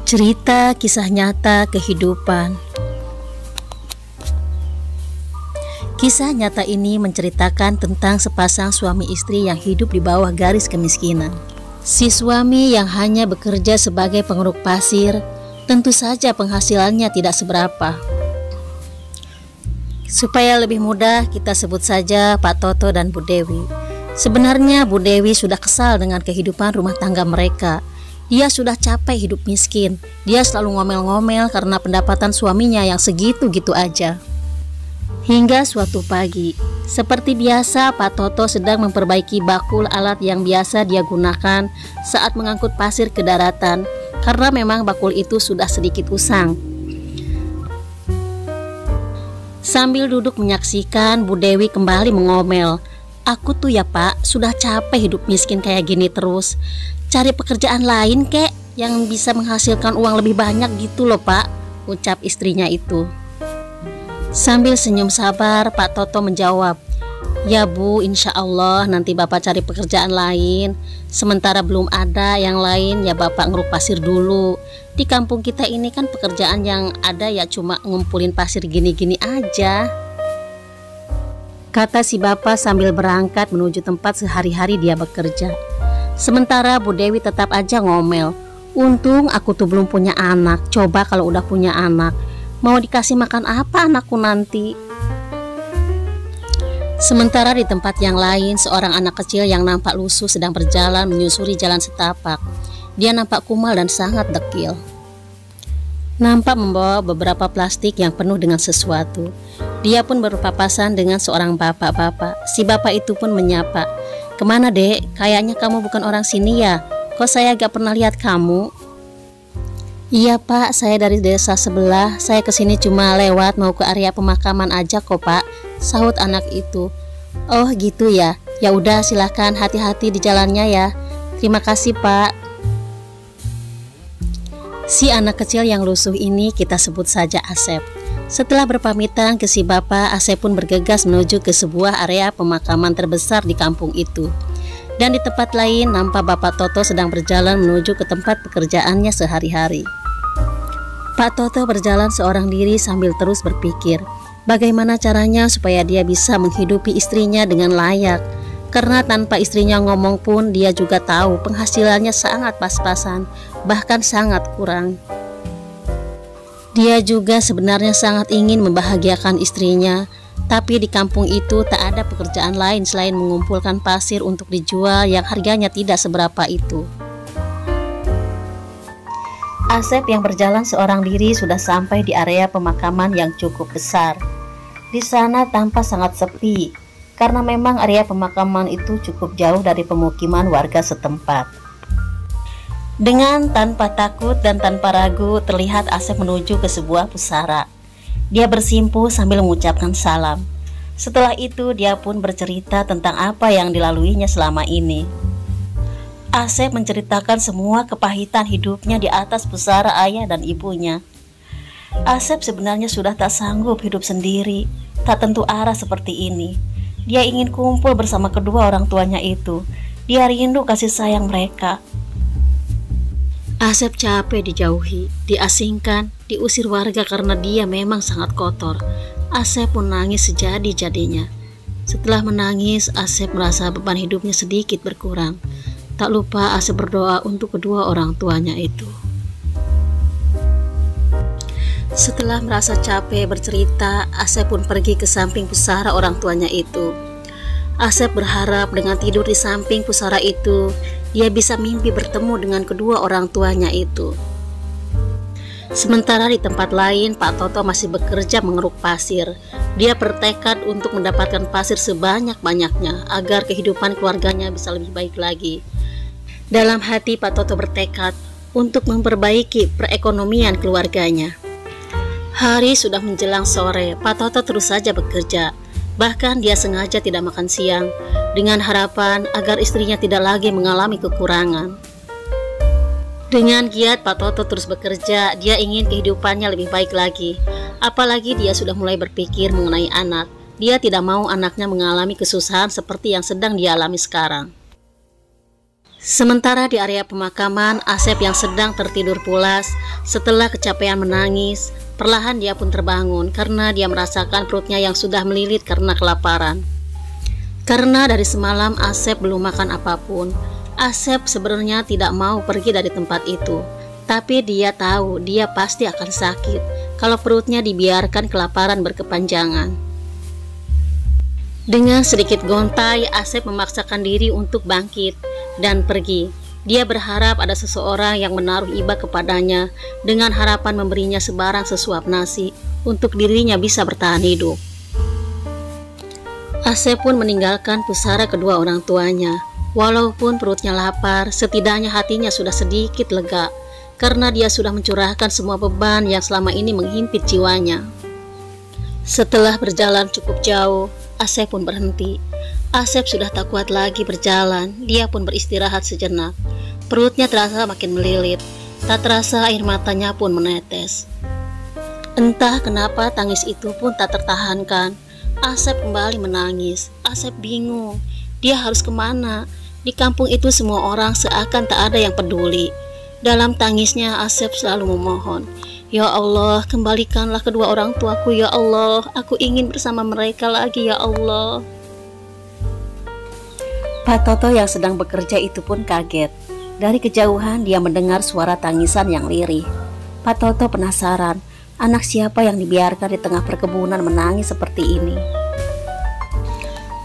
Cerita kisah nyata kehidupan. Kisah nyata ini menceritakan tentang sepasang suami istri yang hidup di bawah garis kemiskinan. Si suami yang hanya bekerja sebagai pengeruk pasir, tentu saja penghasilannya tidak seberapa. Supaya lebih mudah, kita sebut saja Pak Toto dan Bu Dewi. Sebenarnya Bu Dewi sudah kesal dengan kehidupan rumah tangga mereka. Dia sudah capek hidup miskin. Dia selalu ngomel-ngomel karena pendapatan suaminya yang segitu-gitu aja. Hingga suatu pagi, seperti biasa Pak Toto sedang memperbaiki bakul alat yang biasa dia gunakan saat mengangkut pasir ke daratan, karena memang bakul itu sudah sedikit usang. Sambil duduk menyaksikan, Bu Dewi kembali mengomel, "Aku tuh ya Pak, sudah capek hidup miskin kayak gini terus. Cari pekerjaan lain kek yang bisa menghasilkan uang lebih banyak gitu loh Pak," ucap istrinya itu. Sambil senyum sabar, Pak Toto menjawab, "Ya Bu, insya Allah nanti Bapak cari pekerjaan lain. Sementara belum ada yang lain ya Bapak ngeruk pasir dulu. Di kampung kita ini kan pekerjaan yang ada ya cuma ngumpulin pasir gini-gini aja," kata si bapak sambil berangkat menuju tempat sehari-hari dia bekerja. Sementara Bu Dewi tetap aja ngomel, "Untung aku tuh belum punya anak. Coba kalau udah punya anak, mau dikasih makan apa anakku nanti?" Sementara di tempat yang lain, seorang anak kecil yang nampak lusuh sedang berjalan menyusuri jalan setapak. Dia nampak kumal dan sangat dekil. Nampak membawa beberapa plastik yang penuh dengan sesuatu. Dia pun berpapasan dengan seorang bapak-bapak. Si bapak itu pun menyapa, "Kemana dek? Kayaknya kamu bukan orang sini ya? Kok saya gak pernah lihat kamu?" "Iya Pak, saya dari desa sebelah. Saya kesini cuma lewat mau ke area pemakaman aja kok Pak," sahut anak itu. "Oh gitu ya. Ya udah silahkan, hati-hati di jalannya ya. Terima kasih Pak." Si anak kecil yang lusuh ini kita sebut saja Asep. Setelah berpamitan ke si bapak, Asep pun bergegas menuju ke sebuah area pemakaman terbesar di kampung itu. Dan di tempat lain nampak Bapak Toto sedang berjalan menuju ke tempat pekerjaannya sehari-hari. Pak Toto berjalan seorang diri sambil terus berpikir bagaimana caranya supaya dia bisa menghidupi istrinya dengan layak. Karena tanpa istrinya ngomong pun dia juga tahu penghasilannya sangat pas-pasan, bahkan sangat kurang. Dia juga sebenarnya sangat ingin membahagiakan istrinya, tapi di kampung itu tak ada pekerjaan lain selain mengumpulkan pasir untuk dijual yang harganya tidak seberapa itu. Asep yang berjalan seorang diri sudah sampai di area pemakaman yang cukup besar. Di sana tampak sangat sepi, karena memang area pemakaman itu cukup jauh dari pemukiman warga setempat. Dengan tanpa takut dan tanpa ragu, terlihat Asep menuju ke sebuah pusara. Dia bersimpuh sambil mengucapkan salam. Setelah itu dia pun bercerita tentang apa yang dilaluinya selama ini. Asep menceritakan semua kepahitan hidupnya di atas pusara ayah dan ibunya. Asep sebenarnya sudah tak sanggup hidup sendiri, tak tentu arah seperti ini. Dia ingin kumpul bersama kedua orang tuanya itu. Dia rindu kasih sayang mereka. Asep capek dijauhi, diasingkan, diusir warga karena dia memang sangat kotor. Asep pun nangis sejadi-jadinya. Setelah menangis, Asep merasa beban hidupnya sedikit berkurang. Tak lupa Asep berdoa untuk kedua orang tuanya itu. Setelah merasa capek bercerita, Asep pun pergi ke samping pusara orang tuanya itu. Asep berharap dengan tidur di samping pusara itu, dia bisa mimpi bertemu dengan kedua orang tuanya itu. Sementara di tempat lain, Pak Toto masih bekerja mengeruk pasir. Dia bertekad untuk mendapatkan pasir sebanyak-banyaknya agar kehidupan keluarganya bisa lebih baik lagi. Dalam hati Pak Toto bertekad untuk memperbaiki perekonomian keluarganya. Hari sudah menjelang sore, Pak Toto terus saja bekerja. Bahkan dia sengaja tidak makan siang, dengan harapan agar istrinya tidak lagi mengalami kekurangan. Dengan giat Pak Toto terus bekerja, dia ingin kehidupannya lebih baik lagi. Apalagi dia sudah mulai berpikir mengenai anak. Dia tidak mau anaknya mengalami kesusahan seperti yang sedang dia alami sekarang. Sementara di area pemakaman, Asep yang sedang tertidur pulas setelah kecapean menangis, perlahan dia pun terbangun karena dia merasakan perutnya yang sudah melilit karena kelaparan. Karena dari semalam Asep belum makan apapun. Asep sebenarnya tidak mau pergi dari tempat itu, tapi dia tahu dia pasti akan sakit kalau perutnya dibiarkan kelaparan berkepanjangan. Dengan sedikit gontai, Asep memaksakan diri untuk bangkit dan pergi. Dia berharap ada seseorang yang menaruh iba kepadanya dengan harapan memberinya sebarang sesuap nasi untuk dirinya bisa bertahan hidup. Asep pun meninggalkan pusara kedua orang tuanya. Walaupun perutnya lapar, setidaknya hatinya sudah sedikit lega karena dia sudah mencurahkan semua beban yang selama ini menghimpit jiwanya. Setelah berjalan cukup jauh, Asep pun berhenti. Asep sudah tak kuat lagi berjalan, dia pun beristirahat sejenak. Perutnya terasa makin melilit, tak terasa air matanya pun menetes. Entah kenapa tangis itu pun tak tertahankan. Asep kembali menangis. Asep bingung, dia harus kemana? Di kampung itu semua orang seakan tak ada yang peduli. Dalam tangisnya Asep selalu memohon, "Ya Allah, kembalikanlah kedua orang tuaku ya Allah, aku ingin bersama mereka lagi ya Allah." Pak Toto yang sedang bekerja itu pun kaget. Dari kejauhan dia mendengar suara tangisan yang lirih. Pak Toto penasaran, anak siapa yang dibiarkan di tengah perkebunan menangis seperti ini.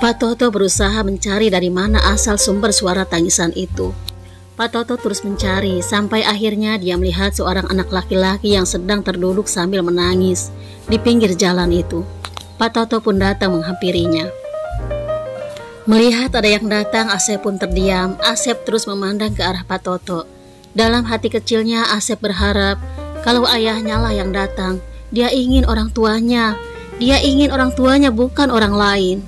Pak Toto berusaha mencari dari mana asal sumber suara tangisan itu. Pak Toto terus mencari sampai akhirnya dia melihat seorang anak laki-laki yang sedang terduduk sambil menangis di pinggir jalan itu. Pak Toto pun datang menghampirinya. Melihat ada yang datang, Asep pun terdiam. Asep terus memandang ke arah Pak Toto. Dalam hati kecilnya Asep berharap kalau ayahnya lah yang datang. Dia ingin orang tuanya. Dia ingin orang tuanya, bukan orang lain.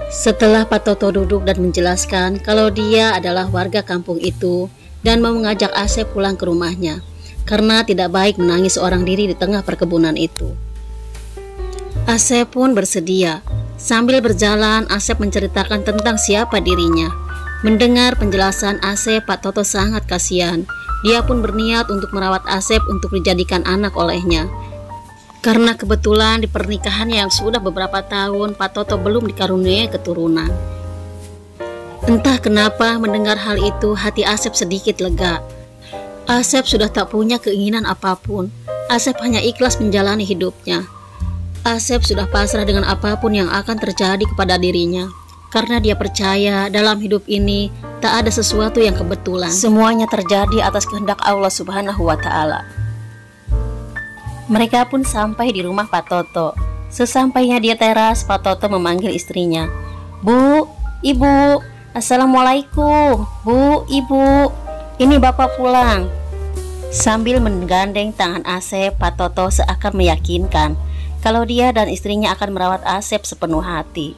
Setelah Pak Toto duduk dan menjelaskan kalau dia adalah warga kampung itu dan mau mengajak Asep pulang ke rumahnya karena tidak baik menangis seorang diri di tengah perkebunan itu. Asep pun bersedia. Sambil berjalan, Asep menceritakan tentang siapa dirinya. Mendengar penjelasan Asep, Pak Toto sangat kasihan. Dia pun berniat untuk merawat Asep untuk dijadikan anak olehnya. Karena kebetulan di pernikahannya yang sudah beberapa tahun, Pak Toto belum dikaruniai keturunan. Entah kenapa mendengar hal itu, hati Asep sedikit lega. Asep sudah tak punya keinginan apapun. Asep hanya ikhlas menjalani hidupnya. Asep sudah pasrah dengan apapun yang akan terjadi kepada dirinya. Karena dia percaya dalam hidup ini tak ada sesuatu yang kebetulan. Semuanya terjadi atas kehendak Allah Subhanahu wa Ta'ala. Mereka pun sampai di rumah Pak Toto. Sesampainya di teras, Pak Toto memanggil istrinya. "Bu, Ibu, Assalamualaikum. Bu, Ibu, ini Bapak pulang." Sambil menggandeng tangan Asep, Pak Toto seakan meyakinkan kalau dia dan istrinya akan merawat Asep sepenuh hati.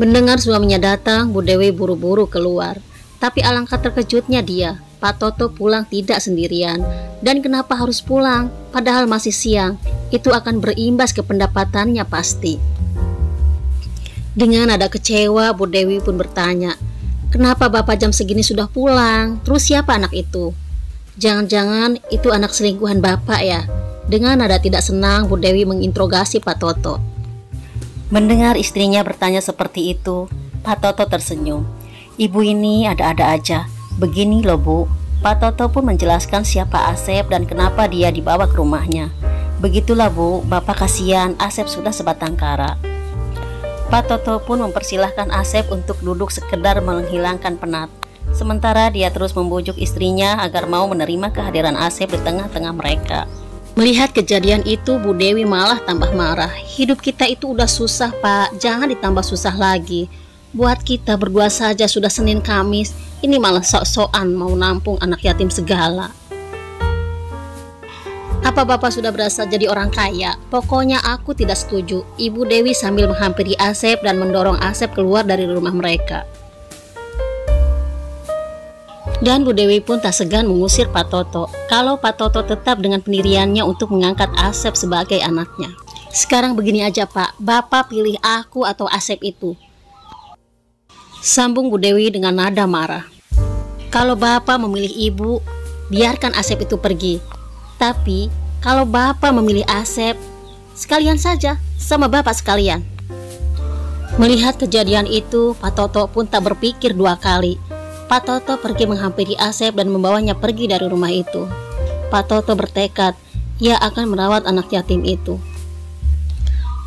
Mendengar suaminya datang, Bu Dewi buru-buru keluar. Tapi alangkah terkejutnya dia. Pak Toto pulang tidak sendirian. Dan kenapa harus pulang? Padahal masih siang. Itu akan berimbas ke pendapatannya pasti. Dengan nada kecewa, Bu Dewi pun bertanya, "Kenapa Bapak jam segini sudah pulang? Terus siapa anak itu? Jangan-jangan itu anak selingkuhan Bapak ya?" Dengan nada tidak senang, Bu Dewi menginterogasi Pak Toto. Mendengar istrinya bertanya seperti itu, Pak Toto tersenyum. "Ibu ini ada-ada aja. Begini loh Bu." Pak Toto pun menjelaskan siapa Asep dan kenapa dia dibawa ke rumahnya. "Begitulah Bu, Bapak kasihan, Asep sudah sebatang kara." Pak Toto pun mempersilahkan Asep untuk duduk sekedar menghilangkan penat. Sementara dia terus membujuk istrinya agar mau menerima kehadiran Asep di tengah-tengah mereka. Melihat kejadian itu, Bu Dewi malah tambah marah. "Hidup kita itu udah susah Pak, jangan ditambah susah lagi. Buat kita berdua saja sudah Senin Kamis, ini malah sok-sokan mau nampung anak yatim segala. Apa Bapak sudah berasa jadi orang kaya? Pokoknya aku tidak setuju." Ibu Dewi sambil menghampiri Asep dan mendorong Asep keluar dari rumah mereka. Dan Bu Dewi pun tak segan mengusir Pak Toto kalau Pak Toto tetap dengan pendiriannya untuk mengangkat Asep sebagai anaknya. "Sekarang begini aja Pak, Bapak pilih aku atau Asep itu." Sambung Bu Dewi dengan nada marah. Kalau Bapak memilih Ibu, biarkan Asep itu pergi. Tapi kalau Bapak memilih Asep, sekalian saja sama Bapak sekalian. Melihat kejadian itu, Pak Toto pun tak berpikir dua kali. Pak Toto pergi menghampiri Asep dan membawanya pergi dari rumah itu. Pak Toto bertekad, ia akan merawat anak yatim itu.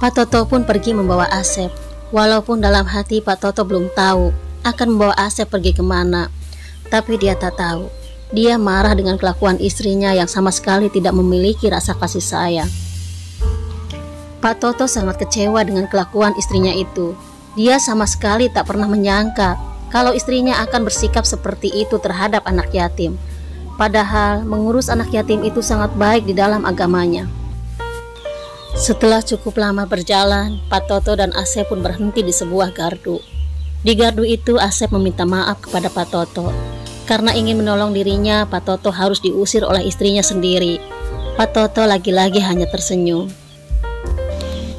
Pak Toto pun pergi membawa Asep. Walaupun dalam hati Pak Toto belum tahu akan membawa Asep pergi kemana, tapi dia tak tahu. Dia marah dengan kelakuan istrinya yang sama sekali tidak memiliki rasa kasih sayang. Pak Toto sangat kecewa dengan kelakuan istrinya itu. Dia sama sekali tak pernah menyangka kalau istrinya akan bersikap seperti itu terhadap anak yatim. Padahal mengurus anak yatim itu sangat baik di dalam agamanya. Setelah cukup lama berjalan, Pak Toto dan Asep pun berhenti di sebuah gardu. Di gardu itu Asep meminta maaf kepada Pak Toto. Karena ingin menolong dirinya, Pak Toto harus diusir oleh istrinya sendiri. Pak Toto lagi-lagi hanya tersenyum.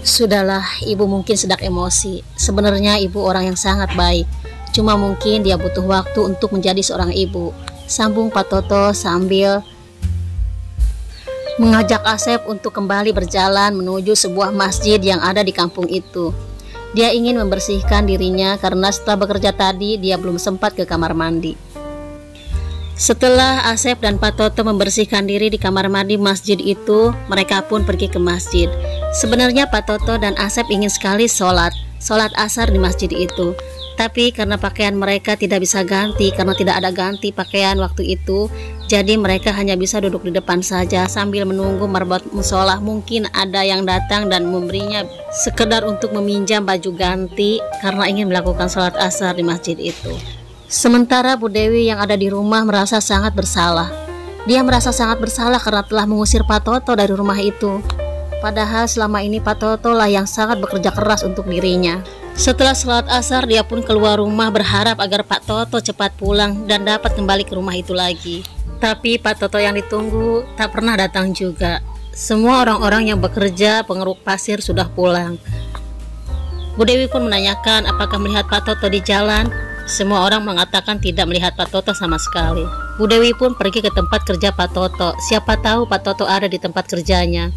Sudahlah, Ibu mungkin sedang emosi. Sebenarnya Ibu orang yang sangat baik. Cuma mungkin dia butuh waktu untuk menjadi seorang ibu. Sambung Pak Toto sambil mengajak Asep untuk kembali berjalan menuju sebuah masjid yang ada di kampung itu. Dia ingin membersihkan dirinya karena setelah bekerja tadi dia belum sempat ke kamar mandi. Setelah Asep dan Pak Toto membersihkan diri di kamar mandi masjid itu, mereka pun pergi ke masjid. Sebenarnya Pak Toto dan Asep ingin sekali sholat asar di masjid itu. Tapi karena pakaian mereka tidak bisa ganti, karena tidak ada ganti pakaian waktu itu, jadi mereka hanya bisa duduk di depan saja sambil menunggu marbot musola. Mungkin ada yang datang dan memberinya sekedar untuk meminjam baju ganti karena ingin melakukan sholat asar di masjid itu. Sementara Bu Dewi yang ada di rumah merasa sangat bersalah. Dia merasa sangat bersalah karena telah mengusir Pak Toto dari rumah itu. Padahal selama ini Pak Toto lah yang sangat bekerja keras untuk dirinya. Setelah sholat asar, dia pun keluar rumah berharap agar Pak Toto cepat pulang dan dapat kembali ke rumah itu lagi. Tapi Pak Toto yang ditunggu tak pernah datang juga. Semua orang-orang yang bekerja pengeruk pasir sudah pulang. Bu Dewi pun menanyakan apakah melihat Pak Toto di jalan. Semua orang mengatakan tidak melihat Pak Toto sama sekali. Bu Dewi pun pergi ke tempat kerja Pak Toto. Siapa tahu Pak Toto ada di tempat kerjanya.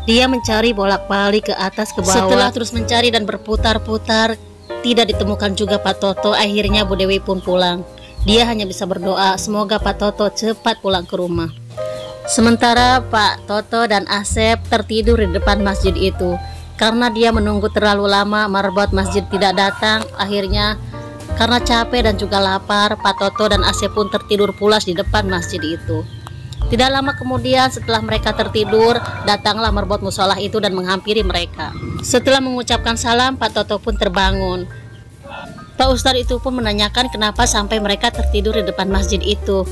Dia mencari bolak-balik ke atas ke bawah. Setelah terus mencari dan berputar-putar, tidak ditemukan juga Pak Toto. Akhirnya Bu Dewi pun pulang. Dia hanya bisa berdoa semoga Pak Toto cepat pulang ke rumah. Sementara Pak Toto dan Asep tertidur di depan masjid itu. Karena dia menunggu terlalu lama, marbot masjid tidak datang. Akhirnya karena capek dan juga lapar, Pak Toto dan Asep pun tertidur pulas di depan masjid itu. Tidak lama kemudian setelah mereka tertidur, datanglah marbot musolah itu dan menghampiri mereka. Setelah mengucapkan salam, Pak Toto pun terbangun. Pak Ustadz itu pun menanyakan kenapa sampai mereka tertidur di depan masjid itu.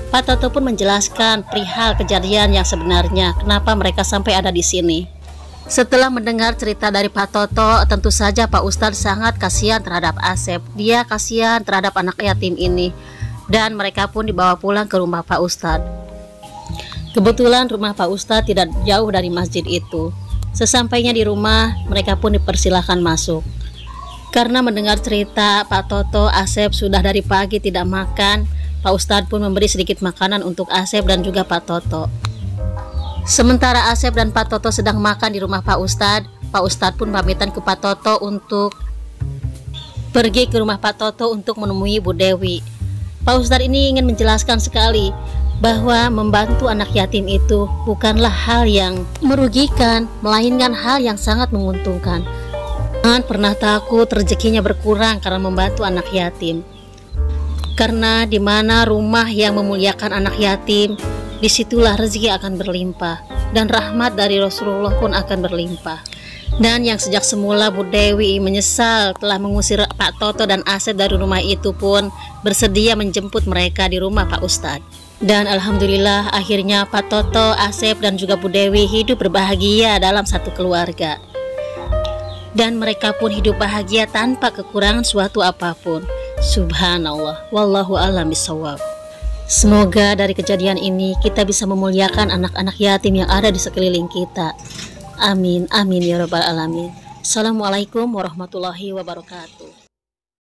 Pak Toto pun menjelaskan perihal kejadian yang sebenarnya, kenapa mereka sampai ada di sini. Setelah mendengar cerita dari Pak Toto, tentu saja Pak Ustadz sangat kasihan terhadap Asep. Dia kasihan terhadap anak yatim ini. Dan mereka pun dibawa pulang ke rumah Pak Ustadz. Kebetulan rumah Pak Ustadz tidak jauh dari masjid itu. Sesampainya di rumah, mereka pun dipersilahkan masuk. Karena mendengar cerita Pak Toto, Asep sudah dari pagi tidak makan, Pak Ustadz pun memberi sedikit makanan untuk Asep dan juga Pak Toto. Sementara Asep dan Pak Toto sedang makan di rumah Pak Ustadz pun pamitan ke Pak Toto untuk pergi ke rumah Pak Toto untuk menemui Bu Dewi. Pak Ustadz ini ingin menjelaskan sekali bahwa membantu anak yatim itu bukanlah hal yang merugikan, melainkan hal yang sangat menguntungkan. Jangan pernah takut rezekinya berkurang karena membantu anak yatim. Karena di mana rumah yang memuliakan anak yatim, disitulah rezeki akan berlimpah dan rahmat dari Rasulullah pun akan berlimpah. Dan yang sejak semula Bu Dewi menyesal telah mengusir Pak Toto dan Asep dari rumah itu pun bersedia menjemput mereka di rumah Pak Ustadz. Dan alhamdulillah akhirnya Pak Toto, Asep dan juga Bu Dewi hidup berbahagia dalam satu keluarga. Dan mereka pun hidup bahagia tanpa kekurangan suatu apapun. Subhanallah, wallahu a'lam bishawab. Semoga dari kejadian ini kita bisa memuliakan anak-anak yatim yang ada di sekeliling kita. Amin, amin ya rabbal alamin. Assalamualaikum warahmatullahi wabarakatuh.